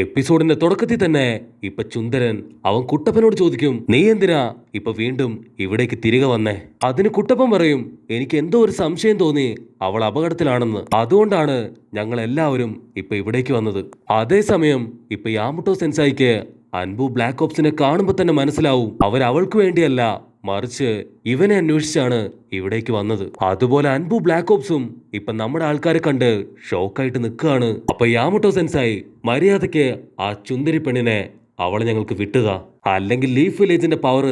എപ്പിസോഡിന്റെ തുടക്കത്തിൽ തന്നെ ഇപ്പൊ ചുന്ദരൻ അവൻ കുട്ടപ്പനോട് ചോദിക്കും, നീ എന്തിനാ ഇപ്പൊ വീണ്ടും ഇവിടേക്ക് തിരികെ വന്നേ? അതിന് കുട്ടപ്പൻ പറയും, എനിക്ക് എന്തോ ഒരു സംശയം തോന്നി, അവൾ അപകടത്തിലാണെന്ന്. അതുകൊണ്ടാണ് ഞങ്ങൾ എല്ലാവരും ഇപ്പൊ ഇവിടേക്ക് വന്നത്. അതേസമയം ഇപ്പൊ യാമുട്ടോ സെൻസായിക്ക് അൻപു ബ്ലാക്ക് ഓപ്സിനെ കാണുമ്പോ തന്നെ മനസ്സിലാവും അവൾക്ക് വേണ്ടിയല്ല, മറിച്ച് ഇവനെ അന്വേഷിച്ചാണ് ഇവിടേക്ക് വന്നത്. അതുപോലെ അൻപു ബ്ലാക്ക് ഓപ്സും ഇപ്പൊ നമ്മുടെ ആൾക്കാരെ കണ്ട് ഷോക്കായിട്ട് നിൽക്കുകയാണ്. അപ്പൊ യാമുട്ടോ സെൻസായി, മര്യാദയ്ക്ക് ആ ചുന്ദരി പെണ്ണിനെ അവളെ ഞങ്ങൾക്ക് വിട്ടുക, അല്ലെങ്കിൽ ലീഫ് വില്ലേജിന്റെ പവർ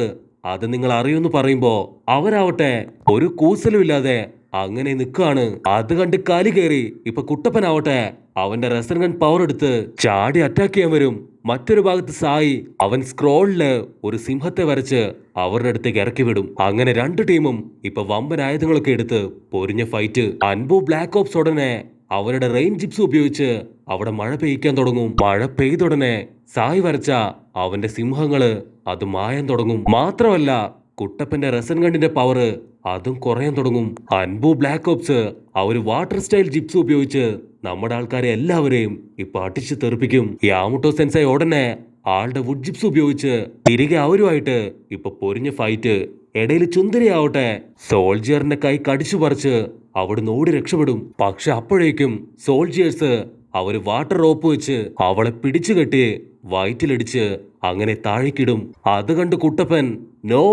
അത് നിങ്ങൾ അറിയുമെന്ന് പറയുമ്പോ അവരാവട്ടെ ഒരു കൂസലും ഇല്ലാതെ അങ്ങനെ നിൽക്കുകയാണ്. അത് കണ്ട് കാലി കയറി ഇപ്പൊ കുട്ടപ്പനാവട്ടെ അവന്റെ റെസർഗൺ പവർ എടുത്ത് ചാടി അറ്റാക്ക് ചെയ്യാൻ വരും. മറ്റൊരു ഭാഗത്ത് സായി അവൻ സ്ക്രോളില് ഒരു സിംഹത്തെ വരച്ച് അവരുടെ അടുത്തേക്ക് ഇറക്കി വിടും. അങ്ങനെ രണ്ട് ടീമും ഇപ്പൊ വമ്പൻ ആയുധങ്ങളൊക്കെ എടുത്ത് പൊരിഞ്ഞ ഫൈറ്റ്. അൻപു ബ്ലാക്ക് ഓപ്സ് ഉടനെ അവരുടെ റെയിൻ ജിപ്സ് ഉപയോഗിച്ച് അവിടെ മഴ പെയ്യ്ക്കാൻ തുടങ്ങും. മഴ പെയ്തുടനെ സായി വരച്ച അവന്റെ സിംഹങ്ങള് അത് മായാൻ തുടങ്ങും. മാത്രമല്ല കുട്ടപ്പന്റെ റെസൻഗണ്ടിന്റെ പവർ അതും കുറയാൻ തുടങ്ങും. അൻപു ബ്ലാക്ക് ഓപ്സ് അവര് വാട്ടർ സ്റ്റൈൽ ജിപ്സ് ഉപയോഗിച്ച് നമ്മുടെ ആൾക്കാരെ എല്ലാവരെയും ഇപ്പൊ അടിച്ചു തെറിപ്പിക്കും. യാമുട്ടോ സെൻസായി ഉടനെ ആളുടെ വുഡ് ജിപ്സ് ഉപയോഗിച്ച് തിരികെ അവരുമായിട്ട് ഇപ്പൊ പൊരിഞ്ഞ ഫൈറ്റ്. ഇടയിൽ ചുന്ദരിയാവട്ടെ സോൾജിയറിന്റെ കൈ കടിച്ചു പറിച്ച് അവിടുന്ന് ഓടി രക്ഷപ്പെടും. പക്ഷെ അപ്പോഴേക്കും സോൾജിയേഴ്സ് അവര് വാട്ടർ റോപ്പ് വെച്ച് അവളെ പിടിച്ചു കെട്ടി വയറ്റിലടിച്ച് അങ്ങനെ താഴേക്കിടും. അത് കണ്ട് കുട്ടപ്പൻ നോ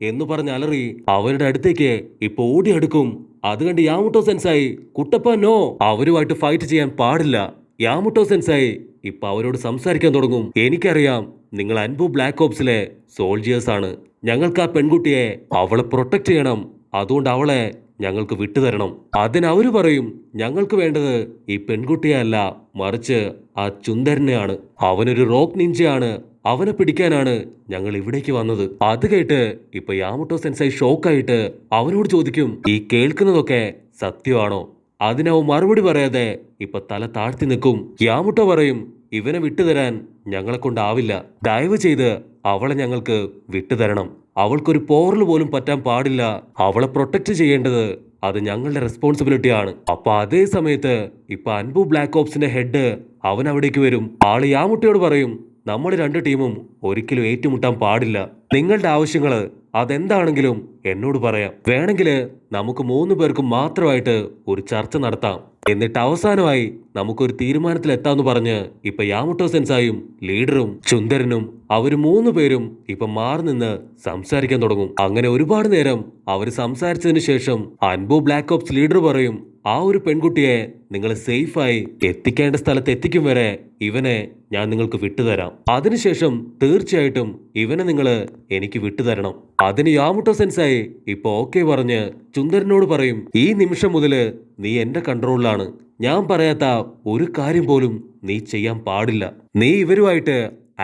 എന്ന് പറഞ്ഞ് അലറി അവരുടെ അടുത്തേക്ക് ഇപ്പൊ ഓടിയെടുക്കും. അത് കണ്ട് യാമുട്ടോ സെൻസായി, കുട്ടപ്പൻ നോ, അവരുമായിട്ട് ഫൈറ്റ് ചെയ്യാൻ പാടില്ല. യാമുട്ടോ സെൻസായി ഇപ്പൊ അവരോട് സംസാരിക്കാൻ തുടങ്ങും. എനിക്കറിയാം നിങ്ങൾ അൻപു ബ്ലാക്ക് ഓപ്സിലെ സോൾജിയേഴ്സ് ആണ്. ഞങ്ങൾക്ക് ആ പെൺകുട്ടിയെ അവളെ പ്രൊട്ടക്ട് ചെയ്യണം, അതുകൊണ്ട് അവളെ ഞങ്ങൾക്ക് വിട്ടുതരണം. അതിനവര് പറയും, ഞങ്ങൾക്ക് വേണ്ടത് ഈ പെൺകുട്ടിയെ അല്ല, മറിച്ച് ആ ചുന്ദരനെയാണ്. അവനൊരു റോക്ക് നിഞ്ചയാണ്, അവനെ പിടിക്കാനാണ് ഞങ്ങൾ ഇവിടേക്ക് വന്നത്. അത് കേട്ട് ഇപ്പൊ യാമുട്ടോ സെൻസായി ഷോക്കായിട്ട് അവനോട് ചോദിക്കും, ഈ കേൾക്കുന്നതൊക്കെ സത്യമാണോ? അതിനവൻ മറുപടി പറയാതെ ഇപ്പൊ തല താഴ്ത്തി നിൽക്കും. യാമുട്ടോ പറയും, ഇവനെ വിട്ടുതരാൻ ഞങ്ങളെ കൊണ്ടാവില്ല, ദയവ് ചെയ്ത് അവളെ ഞങ്ങൾക്ക് വിട്ടുതരണം. അവൾക്കൊരു പോറൽ പോലും പറ്റാൻ പാടില്ല. അവളെ പ്രൊട്ടക്ട് ചെയ്യേണ്ടത് അത് ഞങ്ങളുടെ റെസ്പോൺസിബിലിറ്റിയാണ്. അപ്പൊ അതേ സമയത്ത് ഇപ്പൊ അൻപു ബ്ലാക്ക് ഓപ്സിന്റെ ഹെഡ് അവൻ അവിടേക്ക് വരും. ആള് യാമുട്ടയോട് പറയും, നമ്മൾ രണ്ട് ടീമും ഒരിക്കലും ഏറ്റുമുട്ടാൻ പാടില്ല. നിങ്ങളുടെ ആവശ്യങ്ങള് അതെന്താണെങ്കിലും എന്നോട് പറയാം. വേണമെങ്കിൽ നമുക്ക് 3 പേർക്കും മാത്രമായിട്ട് ഒരു ചർച്ച നടത്താം. എന്നിട്ട് അവസാനമായി നമുക്കൊരു തീരുമാനത്തിലെത്താന്ന് പറഞ്ഞ് ഇപ്പൊ യാമുട്ടോ സെൻസായും ലീഡറും ചുന്ദരനും അവര് 3 പേരും ഇപ്പൊ മാറി നിന്ന് സംസാരിക്കാൻ തുടങ്ങും. അങ്ങനെ ഒരുപാട് നേരം അവര് സംസാരിച്ചതിന് ശേഷം അൻപു ബ്ലാക്ക് ഓപ്സ് ലീഡർ പറയും, ആ ഒരു പെൺകുട്ടിയെ നിങ്ങൾ സേഫായി എത്തിക്കേണ്ട സ്ഥലത്ത് എത്തിക്കും വരെ ഇവനെ ഞാൻ നിങ്ങൾക്ക് വിട്ടുതരാം. അതിനുശേഷം തീർച്ചയായിട്ടും ഇവനെ നിങ്ങൾ എനിക്ക് വിട്ടുതരണം. അതിന് യാമുട്ടോ സെൻസായി ഇപ്പൊ ഓക്കെ പറഞ്ഞ് ചുന്ദരനോട് പറയും, ഈ നിമിഷം മുതല് നീ എന്റെ കൺട്രോളിലാണ്. ഞാൻ പറയാത്ത ഒരു കാര്യം പോലും നീ ചെയ്യാൻ പാടില്ല. നീ ഇവരുമായിട്ട്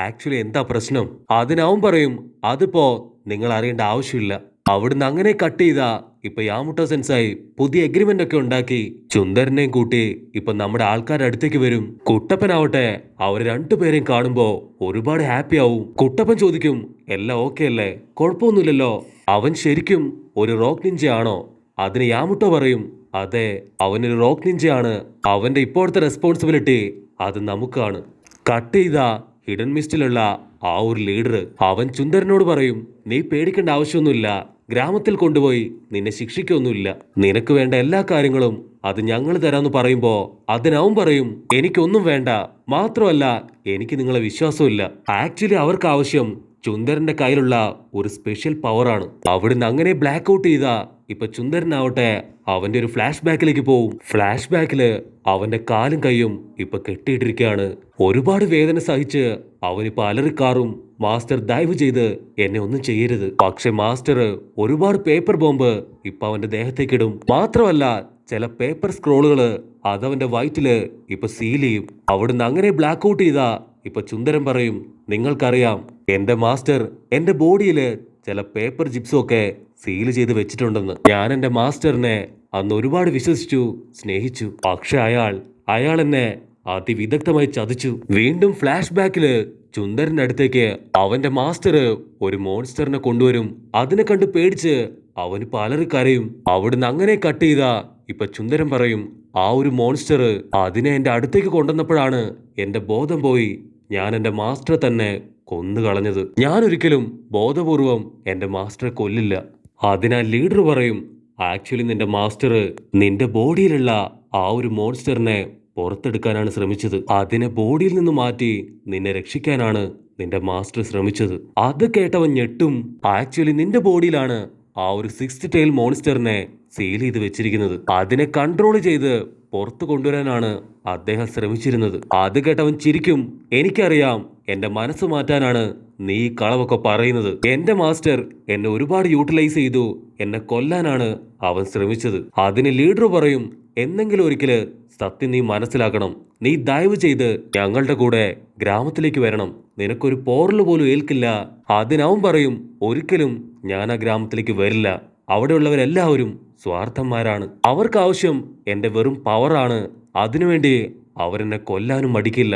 ആക്ച്വലി എന്താ പ്രശ്നം? അതിനവൻ പറയും, അതിപ്പോ നിങ്ങൾ അറിയേണ്ട ആവശ്യമില്ല. അവിടുന്ന് അങ്ങനെ കട്ട് ചെയ്താ ഇപ്പൊ യാമുട്ടോ സെൻസായി പുതിയ എഗ്രിമെന്റ് ഒക്കെ ഉണ്ടാക്കി ചുന്ദരനെയും കൂട്ടി ഇപ്പൊ നമ്മുടെ ആൾക്കാരുടെ അടുത്തേക്ക് വരും. കുട്ടപ്പനാവട്ടെ അവര് രണ്ടുപേരെയും കാണുമ്പോ ഒരുപാട് ഹാപ്പി ആവും. കുട്ടപ്പൻ ചോദിക്കും, എല്ലാം ഓക്കെ അല്ലേ? കുഴപ്പമൊന്നുമില്ലല്ലോ. അവൻ ശരിക്കും ഒരു റോക്ക് നിഞ്ച ആണോ? അതിന് യാമുട്ടോ പറയും, അതെ, അവനൊരു റോക്ക് നിഞ്ചയാണ്. അവന്റെ ഇപ്പോഴത്തെ റെസ്പോൺസിബിലിറ്റി അത് നമുക്കാണ്. കട്ട് ചെയ്ത ഹിഡൻ മിസ്റ്റിലുള്ള ആ ഒരു ലീഡർ അവൻ ചുന്ദരനോട് പറയും, നീ പേടിക്കേണ്ട ആവശ്യമൊന്നുമില്ല, ഗ്രാമത്തിൽ കൊണ്ടുപോയി നിന്നെ ശിക്ഷിക്കൊന്നുമില്ല, നിനക്ക് വേണ്ട എല്ലാ കാര്യങ്ങളും അത് ഞങ്ങൾ തരാന്ന് പറയുമ്പോ അതിനവൻ പറയും, എനിക്കൊന്നും വേണ്ട, മാത്രമല്ല എനിക്ക് നിങ്ങളെ വിശ്വാസമില്ല. ആക്ച്വലി അവർക്ക് ആവശ്യം ചുന്ദരന്റെ കയ്യിലുള്ള ഒരു സ്പെഷ്യൽ പവറാണ്. അവിടുന്ന് അങ്ങനെ ബ്ലാക്ക് ഔട്ട് ചെയ്ത ഇപ്പൊ ചുന്ദരനാവട്ടെ അവന്റെ ഒരു ഫ്ലാഷ് ബാക്കിലേക്ക് പോവും. ഫ്ലാഷ് ബാക്കില് അവന്റെ കാലും കൈയും ഇപ്പൊ കെട്ടിയിട്ടിരിക്കുകയാണ്. ഒരുപാട് വേദന സഹിച്ച് അവനിപ്പോ അലറിക്കാറും, മാസ്റ്റർ ദയവ് ചെയ്ത് എന്നെ ഒന്നും ചെയ്യരുത്. പക്ഷെ മാസ്റ്റർ ഒരുപാട് പേപ്പർ ബോംബ് ഇപ്പൊ അവന്റെ ദേഹത്തേക്കിടും. മാത്രമല്ല ചില പേപ്പർ സ്ക്രോളുകള് അതവന്റെ വയറ്റില് ഇപ്പൊ സീൽ ചെയ്യും. അവിടുന്ന് അങ്ങനെ ബ്ലാക്ക് ഔട്ട് ചെയ്ത ഇപ്പൊ ചുന്ദരൻ പറയും, നിങ്ങൾക്കറിയാം എന്റെ മാസ്റ്റർ എന്റെ ബോഡിയില് ചില പേപ്പർ ജിപ്സും ഒക്കെ സീൽ ചെയ്ത് വെച്ചിട്ടുണ്ടെന്ന്. ഞാൻ എന്റെ മാസ്റ്ററിനെ അന്ന് ഒരുപാട് വിശ്വസിച്ചു, സ്നേഹിച്ചു. പക്ഷെ അയാൾ എന്നെ അതിവിദഗ്ധമായി ചതിച്ചു. വീണ്ടും ഫ്ലാഷ് ബാക്കില് ചുന്ദരന്റെ അടുത്തേക്ക് അവന്റെ മാസ്റ്റർ ഒരു മോൺസ്റ്ററിനെ കൊണ്ടുവരും. അതിനെ കണ്ട് പേടിച്ച് അവന് പലറി കരയും. അവിടുന്ന് അങ്ങനെ കട്ട് ചെയ്ത ഇപ്പൊ ചുന്ദരൻ പറയും, ആ ഒരു മോൺസ്റ്റർ അതിനെ എന്റെ അടുത്തേക്ക് കൊണ്ടുവന്നപ്പോഴാണ് എന്റെ ബോധം പോയി ഞാൻ എന്റെ മാസ്റ്ററെ തന്നെ കൊന്നു കളഞ്ഞത്. ഞാൻ ഒരിക്കലും ബോധപൂർവം എന്റെ മാസ്റ്ററെ കൊല്ലില്ല. അതിനാൽ ലീഡർ പറയും, ആക്ച്വലി നിന്റെ മാസ്റ്റർ നിന്റെ ബോഡിയിലുള്ള ആ ഒരു മോൺസ്റ്ററിനെ പുറത്തെടുക്കാനാണ് ശ്രമിച്ചത്. അതിനെ ബോഡിയിൽ നിന്ന് മാറ്റി നിന്നെ രക്ഷിക്കാനാണ് നിന്റെ മാസ്റ്റർ ശ്രമിച്ചത്. അത് കേട്ടവൻ ഞെട്ടും. ആക്ച്വലി നിന്റെ ബോഡിയിലാണ് ആ ഒരു 6th ടൈൽ മോൺസ്റ്ററിനെ സീൽ ചെയ്ത് വെച്ചിരിക്കുന്നത്. അതിനെ കൺട്രോൾ ചെയ്ത് പുറത്തു കൊണ്ടുവരാനാണ് അദ്ദേഹം ശ്രമിച്ചിരുന്നത്. അത് കേട്ടവൻ ചിരിക്കും. എനിക്കറിയാം എന്റെ മനസ്സ് മാറ്റാനാണ് നീ ഈ കളവൊക്കെ പറയുന്നത്. എന്റെ മാസ്റ്റർ എന്നെ ഒരുപാട് യൂട്ടിലൈസ് ചെയ്തു. എന്നെ കൊല്ലാനാണ് അവൻ ശ്രമിച്ചത്. അതിന് ലീഡർ പറയും, എന്നെങ്കിലും ഒരിക്കല് സത്യം നീ മനസ്സിലാക്കണം. നീ ദയവ് ചെയ്ത് ഞങ്ങളുടെ കൂടെ ഗ്രാമത്തിലേക്ക് വരണം. നിനക്കൊരു പോറല് പോലും ഏൽക്കില്ല. അതിനവൻ പറയും, ഒരിക്കലും ഞാൻ ആ ഗ്രാമത്തിലേക്ക് വരില്ല. അവിടെയുള്ളവരെല്ലാവരും സ്വാർത്ഥന്മാരാണ്. അവർക്ക് ആവശ്യം എന്റെ വെറും പവറാണ്. അതിനുവേണ്ടി അവരെന്നെ കൊല്ലാനും മടിക്കില്ല.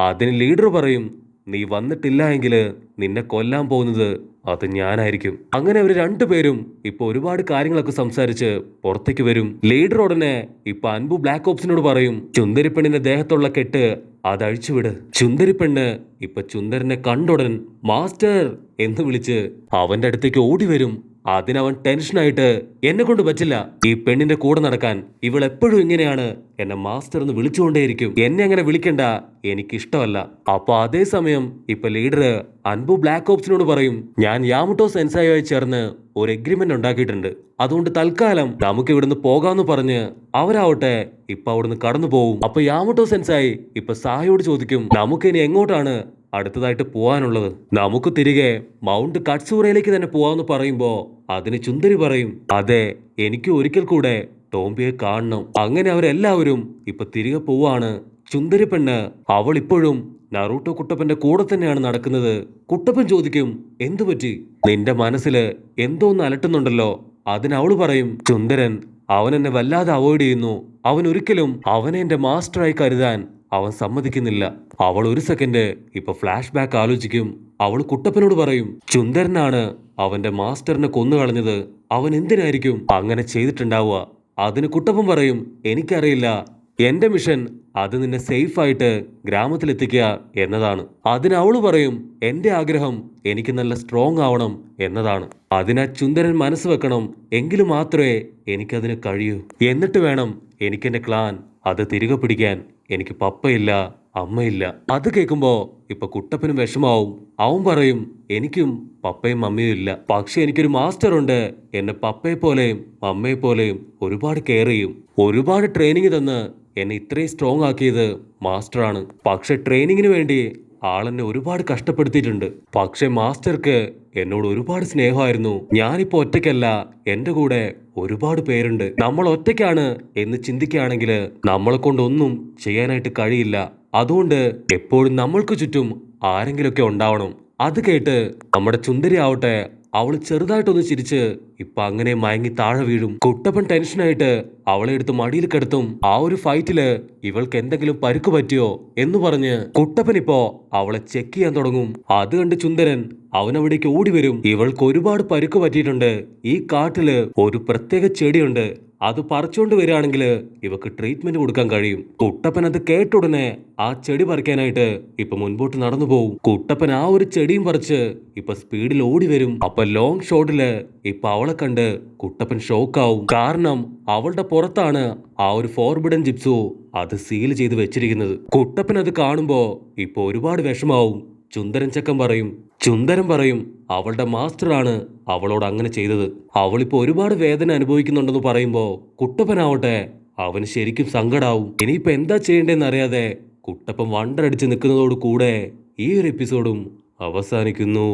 അതിന് ലീഡർ പറയും, നീ വന്നിട്ടില്ല എങ്കിൽ നിന്നെ കൊല്ലാൻ പോകുന്നത് അത് ഞാനായിരിക്കും. അങ്ങനെ അവർ രണ്ടുപേരും ഇപ്പൊ ഒരുപാട് കാര്യങ്ങളൊക്കെ സംസാരിച്ച് പുറത്തേക്ക് വരും. ലീഡർ ഉടനെ ഇപ്പൊ അൻപു ബ്ലാക്ക് ഓപ്സിനോട് പറയും, ചുന്ദരിപ്പെണ്ണിന്റെ ദേഹത്തുള്ള കെട്ട് അത് അഴിച്ചുവിട്. ചുന്ദരിപ്പെണ്ണ് ഇപ്പൊ ചുന്ദരനെ കണ്ടുടൻ മാസ്റ്റർ എന്ന് വിളിച്ച് അവന്റെ അടുത്തേക്ക് ഓടി വരും. അതിനവൻ ടെൻഷനായിട്ട്, എന്നെ കൊണ്ട് പറ്റില്ല ഈ പെണ്ണിന്റെ കൂടെ നടക്കാൻ. ഇവൾ എപ്പോഴും ഇങ്ങനെയാണ് എന്നെ മാസ്റ്റർ എന്ന് വിളിച്ചുകൊണ്ടേയിരിക്കും. എന്നെ അങ്ങനെ വിളിക്കണ്ട, എനിക്കിഷ്ടമല്ല. അപ്പൊ അതേസമയം ഇപ്പൊ ലീഡർ അൻപു ബ്ലാക്ക് ഓപ്സിനോട് പറയും, ഞാൻ യാമുട്ടോ സെൻസായുമായി ചേർന്ന് ഒരു എഗ്രിമെന്റ് ഉണ്ടാക്കിയിട്ടുണ്ട്. അതുകൊണ്ട് തൽക്കാലം നമുക്ക് ഇവിടുന്ന് പോകാന്ന് പറഞ്ഞ് അവരാവട്ടെ ഇപ്പൊ അവിടുന്ന് കടന്നു പോവും. അപ്പൊ യാമുട്ടോ സെൻസായി ഇപ്പൊ സായോട് ചോദിക്കും, നമുക്ക് ഇനി എങ്ങോട്ടാണ് അടുത്തതായിട്ട് പോവാനുള്ളത്? നമുക്ക് തിരികെ മൗണ്ട് കട്സൂറയിലേക്ക് തന്നെ പോവാന്ന് പറയുമ്പോ അതിന് ചുന്ദരി പറയും, അതെ, എനിക്ക് ഒരിക്കൽ കൂടെ ടോംബിയെ കാണണം. അങ്ങനെ അവരെല്ലാവരും ഇപ്പൊ തിരികെ പോവാണ്. ചുന്ദരി പെണ്ണ് അവൾ ഇപ്പോഴും നറൂട്ടോ കുട്ടപ്പന്റെ കൂടെ തന്നെയാണ് നടക്കുന്നത്. കുട്ടപ്പൻ ചോദിക്കും, എന്തു പറ്റി? നിന്റെ മനസ്സില് എന്തോ ഒന്ന് അലട്ടുന്നുണ്ടല്ലോ. അതിനവള് പറയും, ചുന്ദരൻ അവൻ എന്നെ വല്ലാതെ അവോയ്ഡ് ചെയ്യുന്നു. അവൻ ഒരിക്കലും അവനെ എന്റെ മാസ്റ്ററായി കരുതാൻ അവൻ സമ്മതിക്കുന്നില്ല. അവൾ ഒരു സെക്കൻഡ് ഇപ്പൊ ഫ്ലാഷ് ബാക്ക് ആലോചിക്കും. അവൾ കുട്ടപ്പനോട് പറയും, ചുന്ദരനാണ് അവന്റെ മാസ്റ്ററിനെ കൊന്നുകളഞ്ഞത്. അവൻ എന്തിനായിരിക്കും അങ്ങനെ ചെയ്തിട്ടുണ്ടാവുക? അതിന് കുട്ടപ്പൻ പറയും, എനിക്കറിയില്ല. എന്റെ മിഷൻ അത് നിന്നെ സേഫ് ആയിട്ട് ഗ്രാമത്തിലെത്തിക്കുക എന്നതാണ്. അതിന് അവള് പറയും, എന്റെ ആഗ്രഹം എനിക്ക് നല്ല സ്ട്രോങ് ആവണം എന്നതാണ്. അതിനാ ചുന്ദരൻ മനസ്സ് വെക്കണം. എങ്കിലും മാത്രമേ എനിക്കതിന് കഴിയൂ. എന്നിട്ട് വേണം എനിക്കെന്റെ ക്ലാൻ അത് തിരികെ പിടിക്കാൻ. എനിക്ക് പപ്പയില്ല, അമ്മയില്ല. അത് കേൾക്കുമ്പോ ഇപ്പൊ കുട്ടപ്പനും വിഷമാവും. അവൻ പറയും, എനിക്കും പപ്പയും മമ്മിയും ഇല്ല. പക്ഷെ എനിക്കൊരു മാസ്റ്റർ ഉണ്ട്. എന്നെ പപ്പയെ പോലെയും അമ്മയെ പോലെയും ഒരുപാട് കെയർ ചെയ്യും. ഒരുപാട് ട്രെയിനിങ് തന്ന് എന്നെ ഇത്രയും സ്ട്രോങ് ആക്കിയത് മാസ്റ്ററാണ്. പക്ഷെ ട്രെയിനിങ്ങിന് വേണ്ടി ആളെന്നെ ഒരുപാട് കഷ്ടപ്പെടുത്തിയിട്ടുണ്ട്. പക്ഷെ മാസ്റ്റർക്ക് എന്നോട് ഒരുപാട് സ്നേഹമായിരുന്നു. ഞാനിപ്പോ ഒറ്റയ്ക്കല്ല, എന്റെ കൂടെ ഒരുപാട് പേരുണ്ട്. നമ്മൾ ഒറ്റയ്ക്കാണ് എന്ന് ചിന്തിക്കുകയാണെങ്കിൽ നമ്മളെ കൊണ്ടൊന്നും ചെയ്യാനായിട്ട് കഴിയില്ല. അതുകൊണ്ട് എപ്പോഴും നമ്മൾക്ക് ചുറ്റും ആരെങ്കിലുമൊക്കെ ഉണ്ടാവണം. അത് കേട്ട് നമ്മുടെ ചുന്ദരി ആവട്ടെ, അവള് ചെറുതായിട്ടൊന്ന് ചിരിച്ച് ഇപ്പൊ അങ്ങനെ മയങ്ങി താഴെ വീഴും. കുട്ടപ്പൻ ടെൻഷനായിട്ട് അവളെ എടുത്ത് മടിയിൽ കിടത്തും. ആ ഒരു ഫൈറ്റില് ഇവൾക്ക് എന്തെങ്കിലും പരുക്ക് പറ്റിയോ എന്ന് പറഞ്ഞ് കുട്ടപ്പൻ ഇപ്പോ അവളെ ചെക്ക് ചെയ്യാൻ തുടങ്ങും. അത് കണ്ട് ചുന്ദരൻ അവനവിടേക്ക് ഓടി വരും. ഇവൾക്ക് ഒരുപാട് പരുക്ക് പറ്റിയിട്ടുണ്ട്. ഈ കാട്ടില് ഒരു പ്രത്യേക ചെടിയുണ്ട്. അത് പറിച്ചുകൊണ്ട് വരികയാണെങ്കിൽ ഇവക്ക് ട്രീറ്റ്മെന്റ് കൊടുക്കാൻ കഴിയും. കുട്ടപ്പൻ അത് കേട്ടുടനെ ആ ചെടി പറിക്കാനായിട്ട് ഇപ്പൊ മുൻപോട്ട് നടന്നു പോകും. കുട്ടപ്പൻ ആ ഒരു ചെടിയും പറിച്ച് ഇപ്പൊ സ്പീഡിൽ ഓടി വരും. അപ്പൊ ലോങ് ഷോട്ടില് ഇപ്പൊ അവളെ കണ്ട് കുട്ടപ്പൻ ഷോക്കാവും. കാരണം അവളുടെ പുറത്താണ് ആ ഒരു ഫോർബിഡൻ ജിപ്സു അത് സീൽ ചെയ്ത് വെച്ചിരിക്കുന്നത്. കുട്ടപ്പൻ അത് കാണുമ്പോ ഇപ്പൊ ഒരുപാട് വിഷമാവും. ചുന്ദരൻ പറയും അവളുടെ മാസ്റ്ററാണ് അവളോട് അങ്ങനെ ചെയ്തത്. അവളിപ്പോ ഒരുപാട് വേദന അനുഭവിക്കുന്നുണ്ടെന്ന് പറയുമ്പോ കുട്ടപ്പനാവട്ടെ അവന് ശരിക്കും സങ്കടാവും. ഇനിയിപ്പോ എന്താ ചെയ്യേണ്ടതെന്ന് അറിയാതെ കുട്ടപ്പൻ വണ്ടടിച്ച് നിൽക്കുന്നതോട് കൂടെ ഈ ഒരു എപ്പിസോഡും അവസാനിക്കുന്നു.